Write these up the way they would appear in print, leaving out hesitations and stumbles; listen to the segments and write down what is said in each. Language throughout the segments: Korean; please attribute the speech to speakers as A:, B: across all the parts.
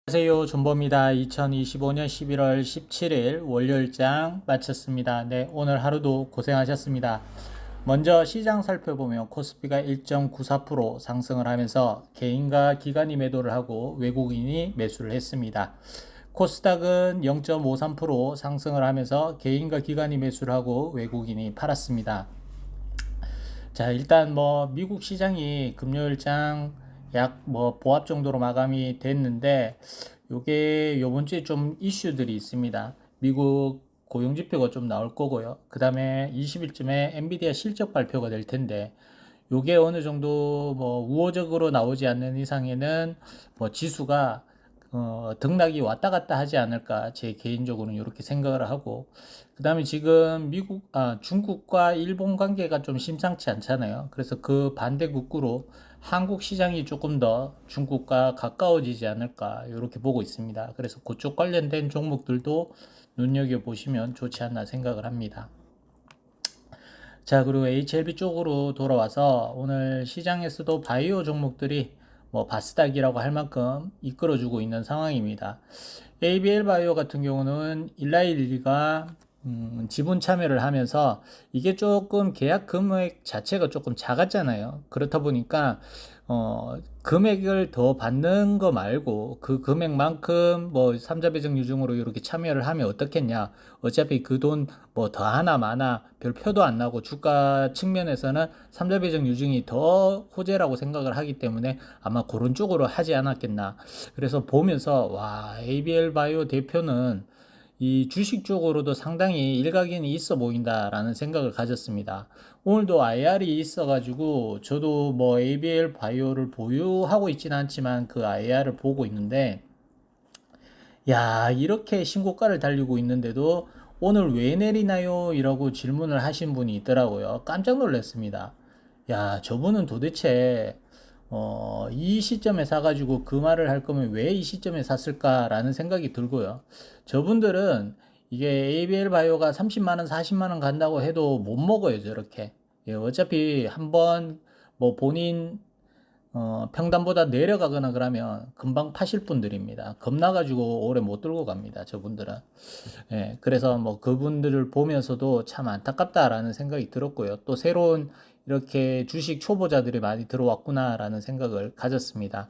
A: 안녕하세요. 존버입니다. 2025년 11월 17일 월요일장 마쳤습니다. 네, 오늘 하루도 고생하셨습니다. 먼저 시장 살펴보면 코스피가 1.94% 상승을 하면서 개인과 기관이 매도를 하고 외국인이 매수를 했습니다. 코스닥은 0.53% 상승을 하면서 개인과 기관이 매수를 하고 외국인이 팔았습니다. 자, 일단 미국 시장이 금요일장 약 보합 정도로 마감이 됐는데 요게 요번 주에 좀 이슈들이 있습니다. 미국 고용 지표가 좀 나올 거고요. 그 다음에 20일쯤에 엔비디아 실적 발표가 될 텐데 요게 어느 정도 우호적으로 나오지 않는 이상에는 지수가 등락이 왔다 갔다 하지 않을까 제 개인적으로는 이렇게 생각을 하고 그 다음에 지금 중국과 일본 관계가 좀 심상치 않잖아요. 그래서 그 반대국구로 한국 시장이 조금 더 중국과 가까워지지 않을까 이렇게 보고 있습니다. 그래서 그쪽 관련된 종목들도 눈여겨보시면 좋지 않나 생각을 합니다. 자, 그리고 HLB 쪽으로 돌아와서 오늘 시장에서도 바이오 종목들이 바스닥이라고 할 만큼 이끌어주고 있는 상황입니다. ABL 바이오 같은 경우는 일라일리가 지분 참여를 하면서 이게 조금 계약 금액 자체가 조금 작았잖아요. 그렇다 보니까 금액을 더 받는 거 말고 그 금액만큼 삼자 배정 유중으로 이렇게 참여를 하면 어떻겠냐. 어차피 그 돈 더 하나 마나 별 표도 안 나고 주가 측면에서는 삼자 배정 유중이 더 호재라고 생각을 하기 때문에 아마 그런 쪽으로 하지 않았겠나. 그래서 보면서 와, ABL 바이오 대표는 이 주식 쪽으로도 상당히 일각견이 있어 보인다라는 생각을 가졌습니다. 오늘도 IR이 있어가지고 저도 ABL 바이오를 보유하고 있지는 않지만 그 IR을 보고 있는데 야, 이렇게 신고가를 달리고 있는데도 오늘 왜 내리나요? 이라고 질문을 하신 분이 있더라고요. 깜짝 놀랐습니다. 야, 저분은 도대체 이 시점에 사가지고 그 말을 할 거면 왜 이 시점에 샀을까라는 생각이 들고요. 저분들은 이게 ABL 바이오가 30만 원, 40만 원 간다고 해도 못 먹어요, 저렇게. 예, 어차피 한번 본인 평단보다 내려가거나 그러면 금방 파실 분들입니다. 겁나가지고 오래 못 들고 갑니다, 저분들은. 예, 그래서 그분들을 보면서도 참 안타깝다라는 생각이 들었고요. 또 새로운 이렇게 주식 초보자들이 많이 들어왔구나라는 생각을 가졌습니다.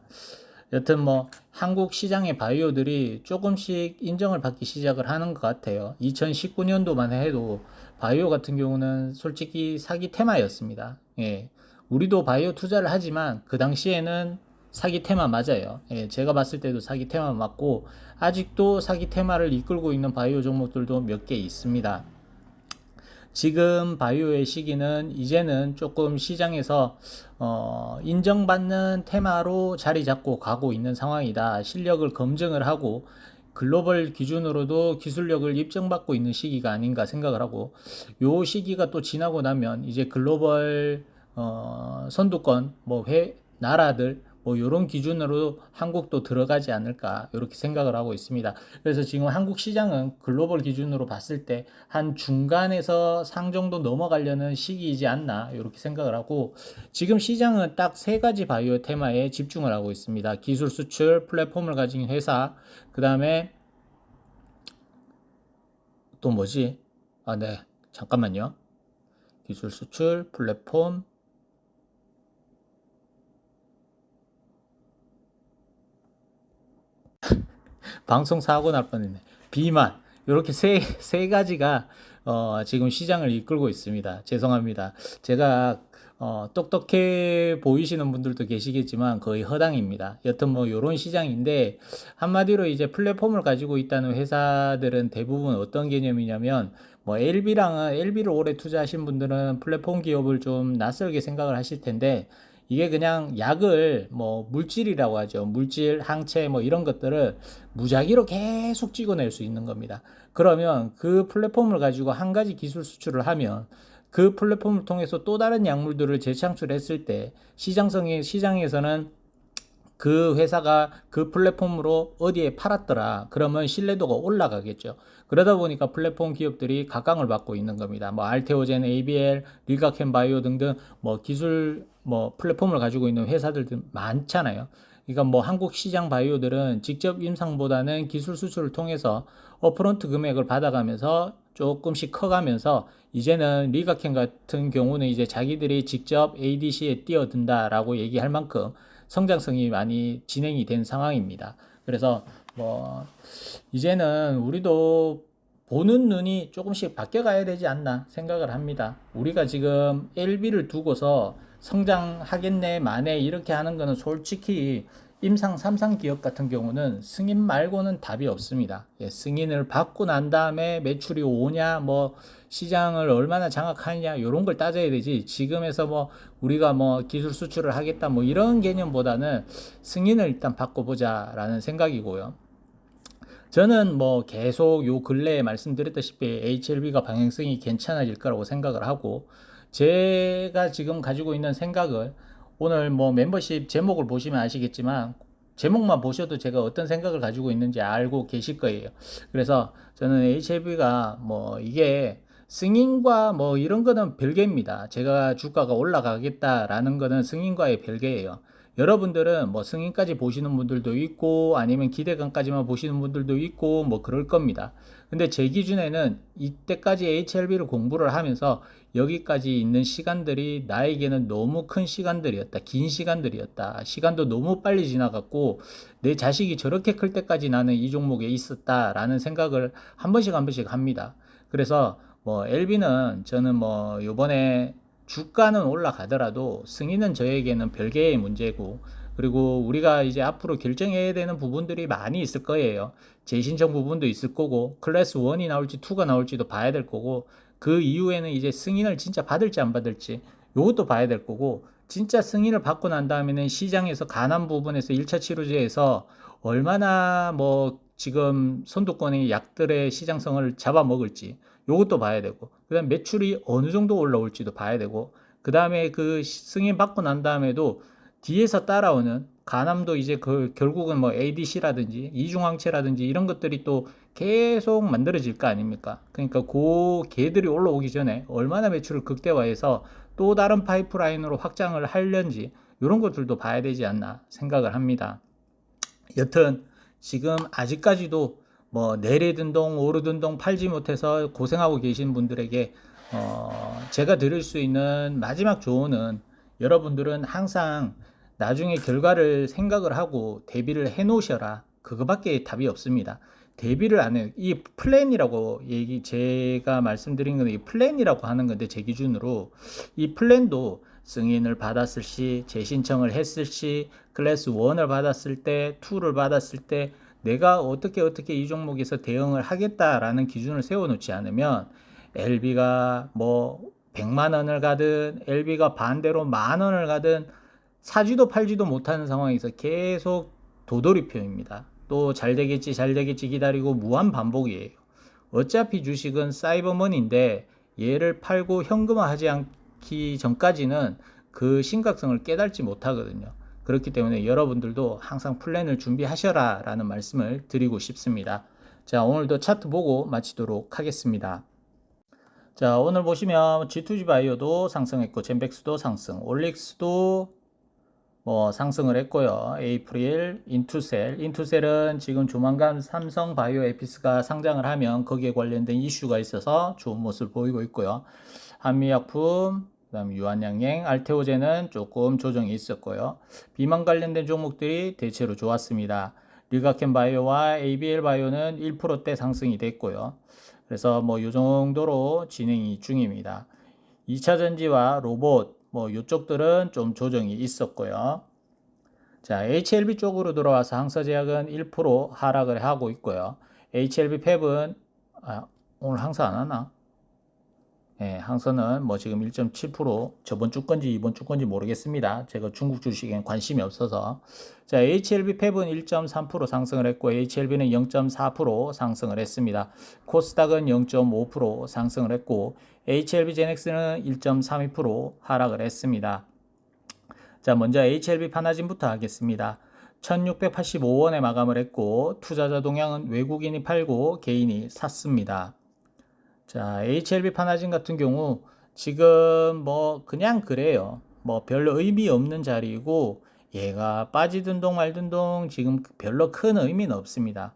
A: 여튼 한국 시장의 바이오들이 조금씩 인정을 받기 시작을 하는 것 같아요. 2019년도만 해도 바이오 같은 경우는 솔직히 사기 테마였습니다. 예. 우리도 바이오 투자를 하지만 그 당시에는 사기 테마 맞아요. 예, 제가 봤을 때도 사기 테마 맞고 아직도 사기 테마를 이끌고 있는 바이오 종목들도 몇 개 있습니다. 지금 바이오의 시기는 이제는 조금 시장에서 인정받는 테마로 자리 잡고 가고 있는 상황이다. 실력을 검증을 하고 글로벌 기준으로도 기술력을 입증받고 있는 시기가 아닌가 생각을 하고 요 시기가 또 지나고 나면 이제 글로벌 선두권 나라들 요런 기준으로 한국도 들어가지 않을까 이렇게 생각을 하고 있습니다. 그래서 지금 한국 시장은 글로벌 기준으로 봤을 때 한 중간에서 상 정도 넘어가려는 시기이지 않나 이렇게 생각을 하고 지금 시장은 딱 세 가지 바이오 테마에 집중을 하고 있습니다. 기술 수출, 플랫폼을 가진 회사, 그 다음에 또 뭐지? 아, 네. 잠깐만요. 기술 수출, 플랫폼, 방송 사고 날 뻔했네. 비만. 이렇게 세 가지가 지금 시장을 이끌고 있습니다. 죄송합니다. 제가 똑똑해 보이시는 분들도 계시겠지만 거의 허당입니다. 여튼 요런 시장인데 한마디로 이제 플랫폼을 가지고 있다는 회사들은 대부분 어떤 개념이냐면 LB를 오래 투자하신 분들은 플랫폼 기업을 좀 낯설게 생각을 하실 텐데 이게 그냥 약을 물질이라고 하죠. 물질, 항체 이런 것들을 무작위로 계속 찍어낼 수 있는 겁니다. 그러면 그 플랫폼을 가지고 한 가지 기술 수출을 하면 그 플랫폼을 통해서 또 다른 약물들을 재창출했을 때 시장에서는 그 회사가 그 플랫폼으로 어디에 팔았더라. 그러면 신뢰도가 올라가겠죠. 그러다 보니까 플랫폼 기업들이 각광을 받고 있는 겁니다. 알테오젠, ABL, 릴가캠 바이오 등등 기술 플랫폼을 가지고 있는 회사들 많잖아요. 그러니까 뭐 한국 시장 바이오들은 직접 임상보다는 기술 수출을 통해서 업프론트 금액을 받아가면서 조금씩 커가면서 이제는 리가켄 같은 경우는 이제 자기들이 직접 ADC에 뛰어든다라고 얘기할 만큼 성장성이 많이 진행이 된 상황입니다. 그래서 뭐 이제는 우리도 보는 눈이 조금씩 바뀌어가야 되지 않나 생각을 합니다. 우리가 지금 LB를 두고서 성장하겠네, 마네 이렇게 하는 거는 솔직히 임상, 삼상 기업 같은 경우는 승인 말고는 답이 없습니다. 예, 승인을 받고 난 다음에 매출이 오냐, 뭐 시장을 얼마나 장악하느냐 이런 걸 따져야 되지. 지금에서 뭐 우리가 뭐 기술 수출을 하겠다 뭐 이런 개념보다는 승인을 일단 받고 보자라는 생각이고요. 저는 뭐 계속 요 근래에 말씀드렸다시피 HLB가 방향성이 괜찮아질 거라고 생각을 하고, 제가 지금 가지고 있는 생각을 오늘 뭐 멤버십 제목을 보시면 아시겠지만 제목만 보셔도 제가 어떤 생각을 가지고 있는지 알고 계실 거예요. 그래서 저는 HLB가 뭐 이게 승인과 뭐 이런 거는 별개입니다. 제가 주가가 올라가겠다라는 거는 승인과의 별개예요. 여러분들은 뭐 승인까지 보시는 분들도 있고 아니면 기대감까지만 보시는 분들도 있고 뭐 그럴 겁니다. 근데 제 기준에는 이때까지 HLB를 공부를 하면서 여기까지 있는 시간들이 나에게는 너무 큰 시간들이었다. 긴 시간들이었다. 시간도 너무 빨리 지나갔고 내 자식이 저렇게 클 때까지 나는 이 종목에 있었다라는 생각을 한 번씩 한 번씩 합니다. 그래서 뭐 LB는 저는 뭐 요번에 주가는 올라가더라도 승인은 저에게는 별개의 문제고, 그리고 우리가 이제 앞으로 결정해야 되는 부분들이 많이 있을 거예요. 재신청 부분도 있을 거고 클래스 1이 나올지 2가 나올지도 봐야 될 거고, 그 이후에는 이제 승인을 진짜 받을지 안 받을지 요것도 봐야 될 거고, 진짜 승인을 받고 난 다음에는 시장에서 가난 부분에서 1차 치료제에서 얼마나 뭐 지금 선두권의 약들의 시장성을 잡아먹을지 요것도 봐야 되고, 그 다음 매출이 어느 정도 올라올지도 봐야 되고, 그 다음에 그 승인 받고 난 다음에도 뒤에서 따라오는 가남도 이제 그 결국은 뭐 ADC라든지 이중항체라든지 이런 것들이 또 계속 만들어질 거 아닙니까? 그러니까 그 개들이 올라오기 전에 얼마나 매출을 극대화해서 또 다른 파이프라인으로 확장을 하려는지 이런 것들도 봐야 되지 않나 생각을 합니다. 여튼 지금 아직까지도 뭐 내리든 동 오르든 동 팔지 못해서 고생하고 계신 분들에게 제가 드릴 수 있는 마지막 조언은, 여러분들은 항상 나중에 결과를 생각을 하고 대비를 해 놓으셔라. 그거밖에 답이 없습니다. 대비를 안 해요. 이 플랜이라고 제가 말씀드린 건 이 플랜이라고 하는 건데, 제 기준으로 이 플랜도 승인을 받았을 시, 재신청을 했을 시, 클래스 1을 받았을 때, 2를 받았을 때 내가 어떻게 이 종목에서 대응을 하겠다라는 기준을 세워놓지 않으면 LB가 뭐 100만 원을 가든 LB가 반대로 만 원을 가든 사지도 팔지도 못하는 상황에서 계속 도돌이표입니다. 또 잘 되겠지 기다리고 무한 반복이에요. 어차피 주식은 사이버머니인데 얘를 팔고 현금화하지 않기 전까지는 그 심각성을 깨닫지 못하거든요. 그렇기 때문에 여러분들도 항상 플랜을 준비하셔라 라는 말씀을 드리고 싶습니다. 자, 오늘도 차트 보고 마치도록 하겠습니다. 자, 오늘 보시면 G2G 바이오도 상승했고 젠백스도 상승, 올릭스도 뭐 상승을 했고요. 에이프릴, 인투셀은 지금 조만간 삼성 바이오 에피스가 상장을 하면 거기에 관련된 이슈가 있어서 좋은 모습을 보이고 있고요. 한미약품, 그다음 유한양행, 알테오제는 조금 조정이 있었고요. 비만 관련된 종목들이 대체로 좋았습니다. 리가켄 바이오와 ABL 바이오는 1%대 상승이 됐고요. 그래서 뭐 이 정도로 진행이 중입니다. 2차 전지와 로봇 뭐 이쪽들은 좀 조정이 있었고요. 자, HLB 쪽으로 들어와서 항서제약은 1% 하락을 하고 있고요. HLB 팹은 오늘 항서 안 하나? 예, 항서는 뭐 지금 1.7% 저번 주 건지 이번 주 건지 모르겠습니다. 제가 중국 주식엔 관심이 없어서. 자, HLB 팹은 1.3% 상승을 했고 HLB는 0.4% 상승을 했습니다. 코스닥은 0.5% 상승을 했고 HLB 제넥스는 1.32% 하락을 했습니다. 자, 먼저 HLB 파나진부터 하겠습니다. 1685원에 마감을 했고 투자자 동향은 외국인이 팔고 개인이 샀습니다. 자, HLB 파나진 같은 경우 지금 뭐 그냥 그래요. 뭐 별 의미 없는 자리이고 얘가 빠지든 동 말든 동 지금 별로 큰 의미는 없습니다.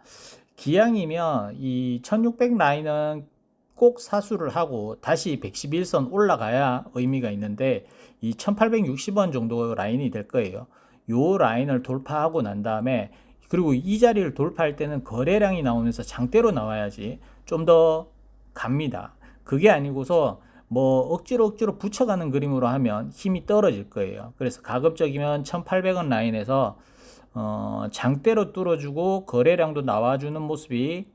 A: 기왕이면 이 1600 라인은 꼭 사수를 하고 다시 111선 올라가야 의미가 있는데 이 1860원 정도 라인이 될 거예요. 요 라인을 돌파하고 난 다음에 그리고 이 자리를 돌파할 때는 거래량이 나오면서 장대로 나와야지 좀 더 갑니다. 그게 아니고서 뭐 억지로 붙여가는 그림으로 하면 힘이 떨어질 거예요. 그래서 가급적이면 1800원 라인에서 장대로 뚫어주고 거래량도 나와주는 모습이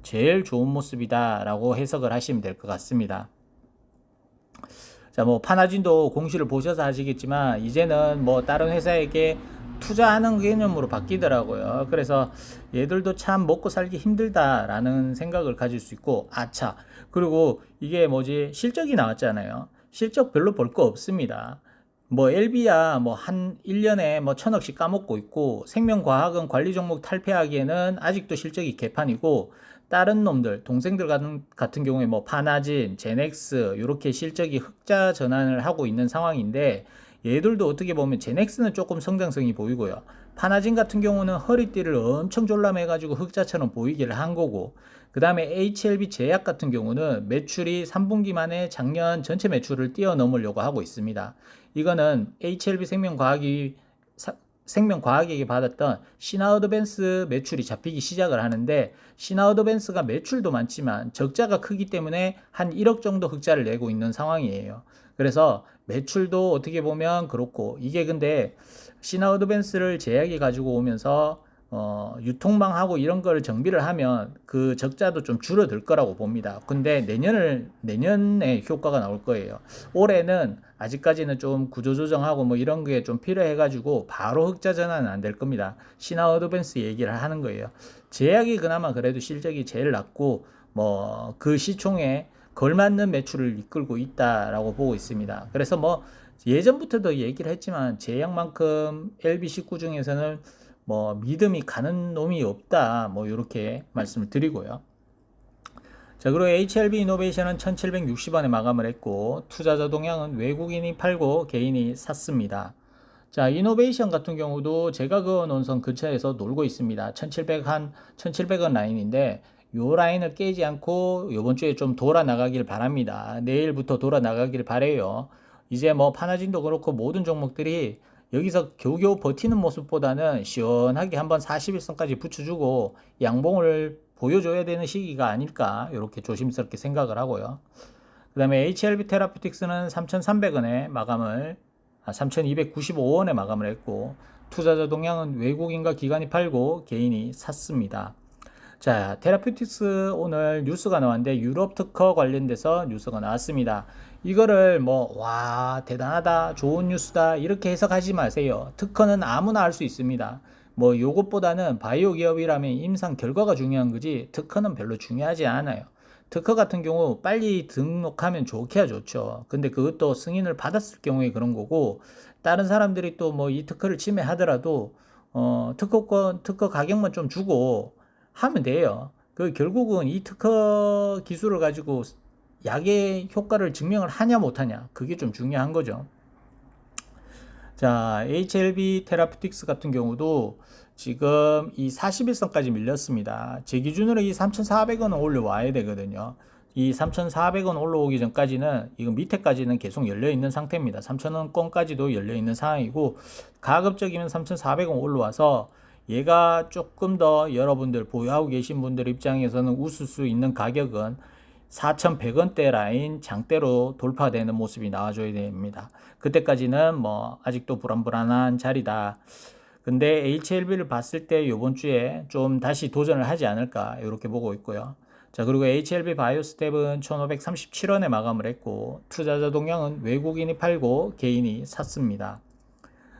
A: 제일 좋은 모습이다 라고 해석을 하시면 될 것 같습니다. 자, 뭐 파나진도 공시를 보셔서 아시겠지만 이제는 뭐 다른 회사에게 투자하는 개념으로 바뀌더라고요. 그래서 얘들도 참 먹고 살기 힘들다라는 생각을 가질 수 있고, 아차. 그리고 이게 뭐지? 실적이 나왔잖아요. 실적 별로 볼 거 없습니다. 뭐 LB야 뭐 한 1년에 뭐 1000억씩 까먹고 있고, 생명과학은 관리 종목 탈피하기에는 아직도 실적이 개판이고, 다른 놈들 동생들 같은 경우에 뭐 파나진, 제넥스 이렇게 실적이 흑자 전환을 하고 있는 상황인데, 얘들도 어떻게 보면 제넥스는 조금 성장성이 보이고요. 파나진 같은 경우는 허리띠를 엄청 졸라매가지고 흑자처럼 보이기를 한 거고, 그 다음에 HLB 제약 같은 경우는 매출이 3분기 만에 작년 전체 매출을 뛰어넘으려고 하고 있습니다. 이거는 HLB 생명과학에게 받았던 시나어드밴스 매출이 잡히기 시작을 하는데, 시나어드밴스가 매출도 많지만 적자가 크기 때문에 한 1억 정도 흑자를 내고 있는 상황이에요. 그래서 매출도 어떻게 보면 그렇고, 이게 근데 시나어드밴스를 제약이 가지고 오면서 유통망하고 이런 걸 정비를 하면 그 적자도 좀 줄어들 거라고 봅니다. 근데 내년에 효과가 나올 거예요. 올해는 아직까지는 좀 구조조정하고 뭐 이런 게 좀 필요해가지고 바로 흑자 전환은 안 될 겁니다. 시나어드밴스 얘기를 하는 거예요. 제약이 그나마 그래도 실적이 제일 낮고 뭐 그 시총에 걸맞는 매출을 이끌고 있다라고 보고 있습니다. 그래서 뭐 예전부터도 얘기를 했지만 제약만큼 LB19 중에서는 뭐 믿음이 가는 놈이 없다, 뭐 이렇게 말씀을 드리고요. 자, 그리고 HLB 이노베이션은 1760원에 마감을 했고, 투자자 동향은 외국인이 팔고 개인이 샀습니다. 자, 이노베이션 같은 경우도 제가 그 논선 근처에서 놀고 있습니다. 1700원 라인인데 요 라인을 깨지 않고 요번 주에 좀 돌아 나가길 바랍니다. 내일부터 돌아 나가길 바래요. 이제 뭐 파나진도 그렇고 모든 종목들이 여기서 겨우겨우 버티는 모습보다는 시원하게 한번 41선까지 붙여주고 양봉을 보여줘야 되는 시기가 아닐까, 이렇게 조심스럽게 생각을 하고요. 그 다음에 HLB 테라퓨틱스는 3,300원에 마감을 3,295원에 마감을 했고, 투자자 동향은 외국인과 기관이 팔고 개인이 샀습니다. 자, 테라퓨틱스 오늘 뉴스가 나왔는데 유럽 특허 관련돼서 뉴스가 나왔습니다. 이거를 뭐 와 대단하다, 좋은 뉴스다 이렇게 해석하지 마세요. 특허는 아무나 할 수 있습니다. 뭐 요것보다는 바이오 기업이라면 임상 결과가 중요한 거지 특허는 별로 중요하지 않아요. 특허 같은 경우 빨리 등록하면 좋게야 좋죠. 근데 그것도 승인을 받았을 경우에 그런 거고, 다른 사람들이 또 뭐 이 특허를 침해하더라도 특허 가격만 좀 주고 하면 돼요. 그 결국은 이 특허 기술을 가지고 약의 효과를 증명을 하냐 못하냐, 그게 좀 중요한 거죠. 자, HLB 테라퓨틱스 같은 경우도 지금 이 41선까지 밀렸습니다. 제 기준으로 이 3,400원은 올려와야 되거든요. 이 3,400원 올라오기 전까지는 이거 밑에까지는 계속 열려 있는 상태입니다. 3,000원권까지도 열려 있는 상황이고, 가급적이면 3,400원 올라와서 얘가 조금 더 여러분들 보유하고 계신 분들 입장에서는 웃을 수 있는 가격은 4,100원대 라인 장대로 돌파되는 모습이 나와줘야 됩니다. 그때까지는 뭐 아직도 불안불안한 자리다. 근데 HLB를 봤을 때 이번 주에 좀 다시 도전을 하지 않을까 이렇게 보고 있고요. 자, 그리고 HLB 바이오스텝은 1,537원에 마감을 했고, 투자자 동향은 외국인이 팔고 개인이 샀습니다.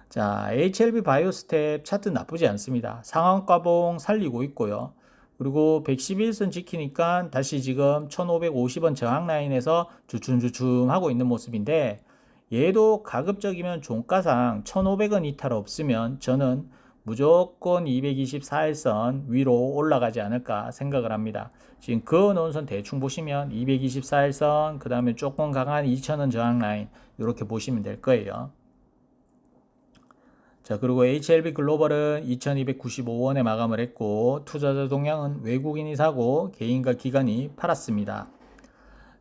A: 자, HLB 바이오스텝 차트 나쁘지 않습니다. 상한가봉 살리고 있고요. 그리고 111선 지키니까 다시 지금 1550원 저항 라인에서 주춤주춤 하고 있는 모습인데, 얘도 가급적이면 종가상 1500원 이탈 없으면 저는 무조건 224일선 위로 올라가지 않을까 생각을 합니다. 지금 그 논선 대충 보시면 224일선, 그 다음에 조금 강한 2000원 저항 라인 이렇게 보시면 될 거예요. 자, 그리고 HLB 글로벌은 2295원에 마감을 했고, 투자자 동향은 외국인이 사고 개인과 기관이 팔았습니다.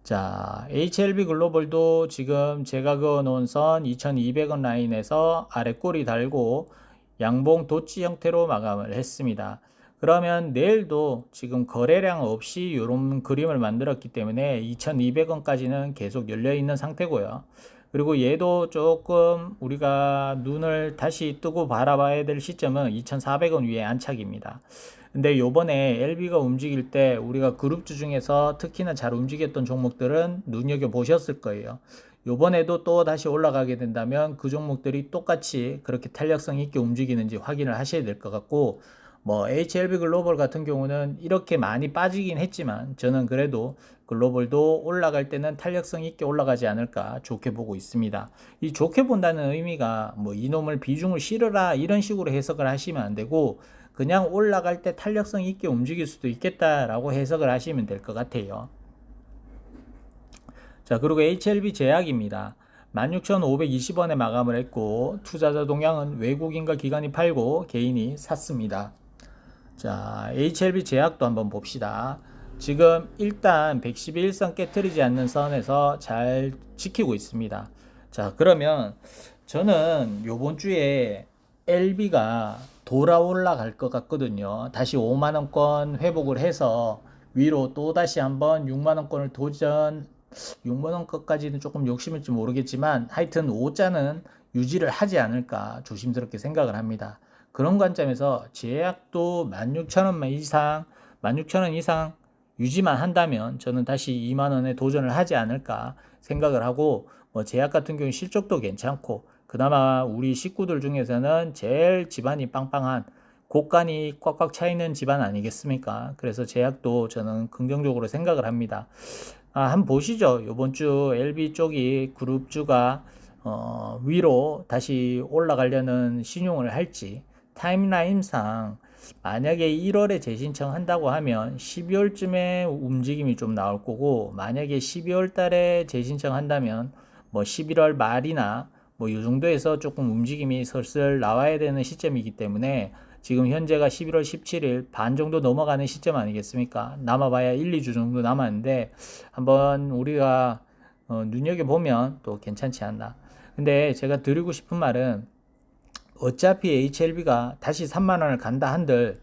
A: 자, HLB 글로벌도 지금 제가 그어놓은 선 2200원 라인에서 아래 꼬리 달고 양봉 도치 형태로 마감을 했습니다. 그러면 내일도 지금 거래량 없이 이런 그림을 만들었기 때문에 2200원까지는 계속 열려 있는 상태고요. 그리고 얘도 조금 우리가 눈을 다시 뜨고 바라봐야 될 시점은 2400원 위에 안착입니다. 근데 요번에 LB가 움직일 때 우리가 그룹주 중에서 특히나 잘 움직였던 종목들은 눈여겨보셨을 거예요. 요번에도 또 다시 올라가게 된다면 그 종목들이 똑같이 그렇게 탄력성 있게 움직이는지 확인을 하셔야 될 것 같고, 뭐 HLB 글로벌 같은 경우는 이렇게 많이 빠지긴 했지만 저는 그래도 글로벌도 올라갈 때는 탄력성 있게 올라가지 않을까 좋게 보고 있습니다. 이 좋게 본다는 의미가 뭐 이놈을 비중을 실어라 이런 식으로 해석을 하시면 안 되고, 그냥 올라갈 때 탄력성 있게 움직일 수도 있겠다라고 해석을 하시면 될 것 같아요. 자, 그리고 HLB 제약입니다. 16,520원에 마감을 했고, 투자자 동향은 외국인과 기관이 팔고 개인이 샀습니다. 자, HLB 제약도 한번 봅시다. 지금 일단 111선 깨트리지 않는 선에서 잘 지키고 있습니다. 자, 그러면 저는 요번 주에 LB가 돌아 올라갈 것 같거든요. 다시 5만원권 회복을 해서 위로 또 다시 한번 6만원권을 도전, 6만원권까지는 조금 욕심일지 모르겠지만 하여튼 5자는 유지를 하지 않을까 조심스럽게 생각을 합니다. 그런 관점에서 제약도 16,000원 이상, 16,000원 이상 유지만 한다면 저는 다시 2만원에 도전을 하지 않을까 생각을 하고, 뭐 제약 같은 경우 실적도 괜찮고 그나마 우리 식구들 중에서는 제일 집안이 빵빵한 곳간이 꽉꽉 차 있는 집안 아니겠습니까? 그래서 제약도 저는 긍정적으로 생각을 합니다. 한번 보시죠. 이번 주 LB 쪽이 그룹주가 위로 다시 올라가려는 신용을 할지, 타임라인상 만약에 1월에 재신청 한다고 하면 12월쯤에 움직임이 좀 나올 거고, 만약에 12월 달에 재신청 한다면 뭐 11월 말이나 뭐 이 정도에서 조금 움직임이 슬슬 나와야 되는 시점이기 때문에, 지금 현재가 11월 17일 반 정도 넘어가는 시점 아니겠습니까? 남아봐야 1, 2주 정도 남았는데 한번 우리가 눈여겨보면 또 괜찮지 않나. 근데 제가 드리고 싶은 말은, 어차피 HLB가 다시 3만원을 간다 한들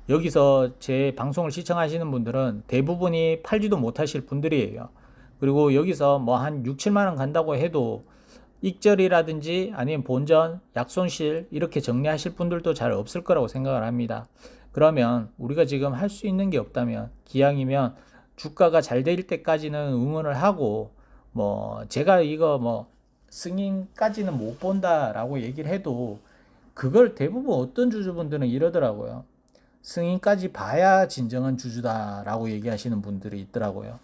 A: 여기서 제 방송을 시청하시는 분들은 대부분이 팔지도 못하실 분들이에요. 그리고 여기서 뭐 한 6, 7만원 간다고 해도 익절이라든지 아니면 본전, 약손실 이렇게 정리하실 분들도 잘 없을 거라고 생각을 합니다. 그러면 우리가 지금 할 수 있는 게 없다면 기왕이면 주가가 잘 될 때까지는 응원을 하고, 뭐 제가 이거 뭐 승인까지는 못 본다라고 얘기를 해도 그걸 대부분 어떤 주주분들은 이러더라고요. 승인까지 봐야 진정한 주주다라고 얘기하시는 분들이 있더라고요.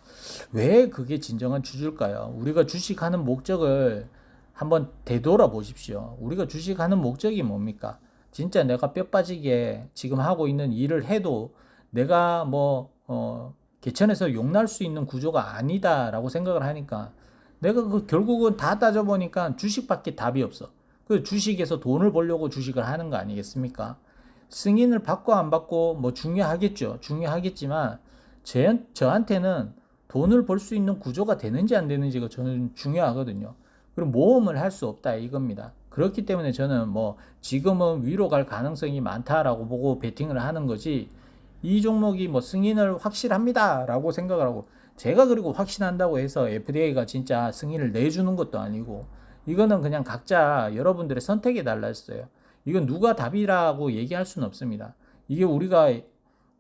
A: 왜 그게 진정한 주주일까요? 우리가 주식하는 목적을 한번 되돌아 보십시오. 우리가 주식하는 목적이 뭡니까? 진짜 내가 뼈 빠지게 지금 하고 있는 일을 해도 내가 뭐 개천에서 용날 수 있는 구조가 아니다라고 생각을 하니까, 내가 그 결국은 다 따져보니까 주식밖에 답이 없어. 그 주식에서 돈을 벌려고 주식을 하는 거 아니겠습니까? 승인을 받고 안 받고 뭐 중요하겠죠. 중요하겠지만 저한테는 돈을 벌 수 있는 구조가 되는지 안 되는지가 저는 중요하거든요. 그리고 모험을 할 수 없다 이겁니다. 그렇기 때문에 저는 뭐 지금은 위로 갈 가능성이 많다라고 보고 베팅을 하는 거지, 이 종목이 뭐 승인을 확실합니다 라고 생각을 하고, 제가 그리고 확신한다고 해서 FDA가 진짜 승인을 내주는 것도 아니고, 이거는 그냥 각자 여러분들의 선택에 달렸어요. 이건 누가 답이라고 얘기할 수는 없습니다. 이게 우리가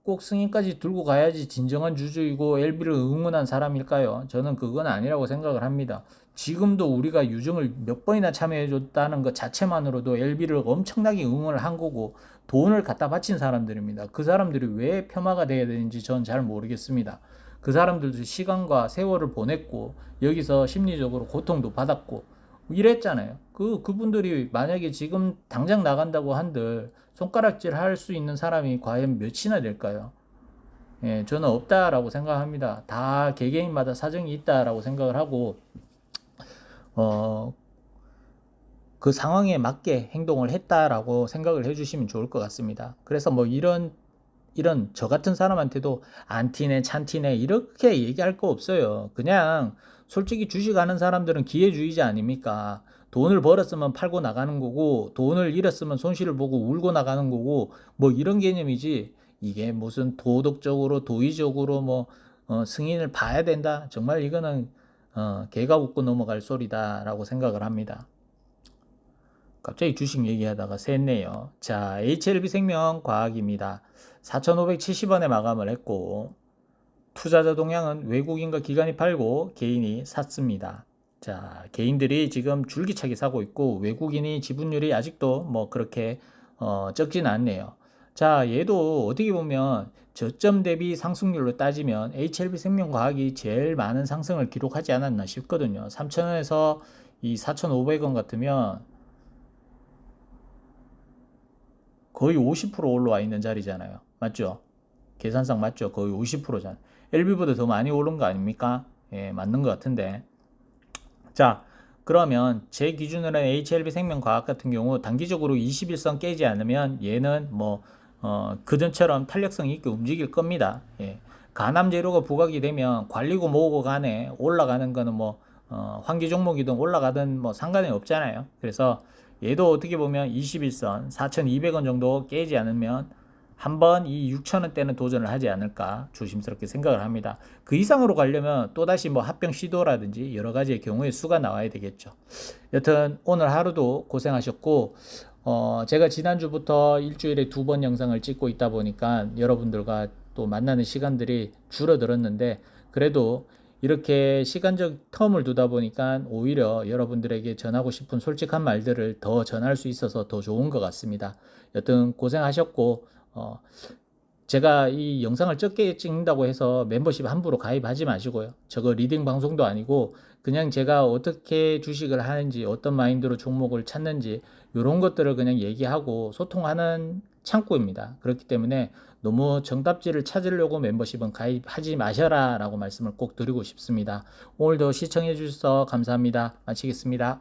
A: 꼭 승인까지 들고 가야지 진정한 주주이고 LB를 응원한 사람일까요? 저는 그건 아니라고 생각을 합니다. 지금도 우리가 유증을 몇 번이나 참여해줬다는 것 자체만으로도 LB를 엄청나게 응원을 한 거고 돈을 갖다 바친 사람들입니다. 그 사람들이 왜 폄하가 돼야 되는지 전 잘 모르겠습니다. 그 사람들도 시간과 세월을 보냈고 여기서 심리적으로 고통도 받았고 이랬잖아요. 그분들이 만약에 지금 당장 나간다고 한들 손가락질 할 수 있는 사람이 과연 몇이나 될까요? 예, 저는 없다라고 생각합니다. 다 개개인마다 사정이 있다라고 생각을 하고, 어, 그 상황에 맞게 행동을 했다라고 생각을 해주시면 좋을 것 같습니다. 그래서 뭐 이런 저 같은 사람한테도 안티네 찬티네 이렇게 얘기할 거 없어요. 그냥 솔직히 주식하는 사람들은 기회주의자 아닙니까? 돈을 벌었으면 팔고 나가는 거고 돈을 잃었으면 손실을 보고 울고 나가는 거고 뭐 이런 개념이지. 이게 무슨 도덕적으로 도의적으로 뭐 승인을 봐야 된다. 정말 이거는 개가 웃고 넘어갈 소리다라고 생각을 합니다. 갑자기 주식 얘기하다가 샜네요. 자, HLB생명과학입니다. 4,570원에 마감을 했고 투자자 동향은 외국인과 기관이 팔고 개인이 샀습니다. 자, 개인들이 지금 줄기차게 사고 있고 외국인이 지분율이 아직도 뭐 그렇게 적진 않네요. 자, 얘도 어떻게 보면 저점 대비 상승률로 따지면 HLB생명과학이 제일 많은 상승을 기록하지 않았나 싶거든요. 3,000원에서 이 4,500원 같으면 거의 50% 올라와 있는 자리잖아요. 맞죠? 계산상 맞죠? 거의 50%잖아요. LB보다 더 많이 오른 거 아닙니까? 예, 맞는 것 같은데. 자, 그러면 제 기준으로는 HLB생명과학 같은 경우 단기적으로 21선 깨지 않으면 얘는 뭐 그전처럼 탄력성 있게 움직일 겁니다. 예. 가남 재료가 부각이 되면 관리고 뭐고 간에 올라가는 거는 뭐 환기 종목이든 올라가든 뭐 상관이 없잖아요. 그래서 얘도 어떻게 보면 21선 4,200원 정도 깨지 않으면 한번 이 6,000원대는 도전을 하지 않을까 조심스럽게 생각을 합니다. 그 이상으로 가려면 또다시 뭐 합병 시도라든지 여러 가지의 경우의 수가 나와야 되겠죠. 여튼 오늘 하루도 고생하셨고 제가 지난주부터 일주일에 2번 영상을 찍고 있다 보니까 여러분들과 또 만나는 시간들이 줄어들었는데 그래도 이렇게 시간적 텀을 두다 보니까 오히려 여러분들에게 전하고 싶은 솔직한 말들을 더 전할 수 있어서 더 좋은 것 같습니다. 여튼 고생하셨고 제가 이 영상을 적게 찍는다고 해서 멤버십 함부로 가입하지 마시고요. 저거 리딩 방송도 아니고 그냥 제가 어떻게 주식을 하는지 어떤 마인드로 종목을 찾는지 이런 것들을 그냥 얘기하고 소통하는 창구입니다. 그렇기 때문에 너무 정답지를 찾으려고 멤버십은 가입하지 마셔라 라고 말씀을 꼭 드리고 싶습니다. 오늘도 시청해 주셔서 감사합니다. 마치겠습니다.